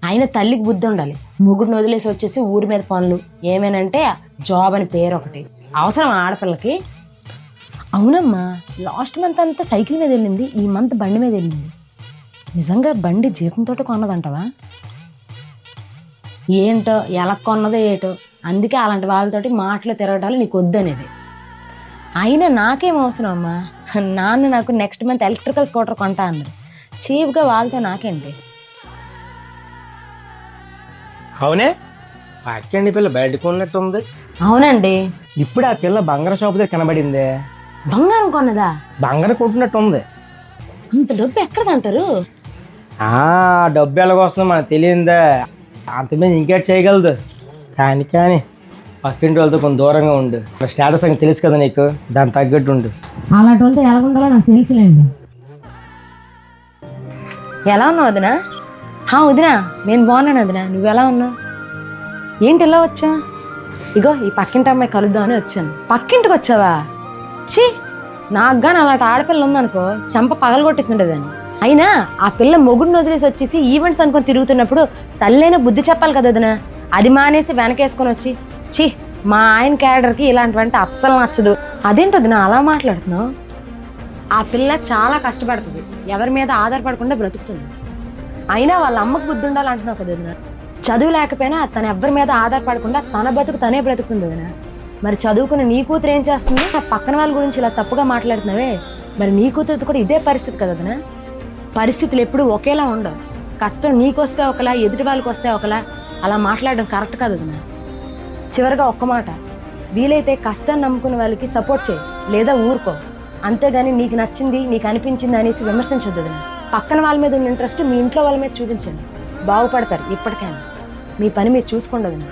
ఆయన తల్లికి బుద్ధి ఉండాలి. మొగుడిని వదిలేసి వచ్చేసి ఊరి మీద పనులు ఏమేనంటే జాబ్ అని పేరు ఒకటి అవసరం ఆడపిల్లకి. అవునమ్మా, లాస్ట్ మంత్ అంతా సైకిల్ మీద వెళ్ళింది, ఈ మంత్ బండి మీద వెళ్ళింది. నిజంగా బండి జీతంతో కొన్నదంటవా? ఏంటో ఎలా కొన్నదో ఏటో, అందుకే అలాంటి వాళ్ళతోటి మాటలు తిరగడాలు నీకు వద్దనేది. అయినా నాకేం అవసరం అమ్మా, నాన్న నాకు నెక్స్ట్ మంత్ ఎలక్ట్రికల్ స్కూటర్ కొంటా అన్నారు. చీప్గా వాళ్ళతో నాకేంటి? అవునే, అక్కండి పిల్ల బయటకు ఉన్నట్టుంది. అవునండి, ఇప్పుడు ఆ పిల్ల బంగారం షాపు దగ్గర కనబడిందే. బంగారం కొన్నదా? బంగారం కొట్టినట్టుంది. అంత డబ్బు ఎక్కడదంటారు? డబ్బు ఎలాగొస్తుందో మనకు తెలియదా, అంతమంది ఇంకేట్ చేయగలదు. కానీ పక్కింటి వాళ్ళతో కొంచెం దూరంగా ఉండు. స్టేటస్ అని తెలుసు కదా నీకు, దానికి తగ్గట్టు ఉండు. అలాంటి వాళ్ళతో ఎలా ఉండాలో నాకు తెలుసులేండి. ఎలా ఉన్నావు వదినా? వదినా నేను బాగున్నాను వదినా, నువ్వు ఎలా ఉన్నావు? ఏంటి ఎలా వచ్చా? ఇగో ఈ పక్కింటి అమ్మాయి కలుద్దామని వచ్చాను. పక్కింటికి వచ్చావా? ఛీ, నాకు కానీ అలాంటి ఆడపిల్ల ఉందనుకో చెంప పగలు కొట్టేసిండేదాన్ని. అయినా ఆ పిల్ల మొగుడిని వదిలేసి వచ్చేసి ఈవెంట్స్ అనుకొని తిరుగుతున్నప్పుడు తల్లైనా బుద్ధి చెప్పాలి కదా వదినా. అది మానేసి వెనకేసుకొని వచ్చి ఛీ, మా ఆయన క్యాడర్కి ఇలాంటివంటే అస్సలు నచ్చదు. అదేంటి వదినా అలా మాట్లాడుతున్నావు? ఆ పిల్ల చాలా కష్టపడుతుంది, ఎవరి మీద ఆధారపడకుండా బ్రతుకుతుంది. అయినా వాళ్ళ అమ్మకు బుద్ధి ఉండాలంటున్నావు కదా వదినా. చదువు లేకపోయినా తన ఎవ్వరి మీద ఆధారపడకుండా తన బతుకు తనే బ్రతుకుతుంది వదినా. మరి చదువుకున్న నీ కూతురు ఏం చేస్తుంది? పక్కన వాళ్ళ గురించి ఇలా తప్పుగా మాట్లాడుతున్నావే, మరి నీ కూతురు కూడా ఇదే పరిస్థితి కదా వదినా. పరిస్థితులు ఎప్పుడు ఒకేలా ఉండవు. కష్టం నీకొస్తే ఒకలా, ఎదుటి వాళ్ళకి వస్తే ఒకలా. అలా మాట్లాడడం కరెక్ట్ కాదు వదినా. చివరిగా ఒక్క మాట, వీలైతే కష్టాన్ని నమ్ముకున్న వాళ్ళకి సపోర్ట్ చేయి, లేదా ఊరుకో. అంతేగాని నీకు నచ్చింది నీకు అనిపించింది అనేసి విమర్శించొద్దు వదినా. పక్కన వాళ్ళ మీద ఉన్న ఇంట్రెస్ట్ మీ ఇంట్లో వాళ్ళ మీద చూపించండి, బాగుపడతారు. ఇప్పటికైనా మీ పని మీరు చూసుకోండి వదినా.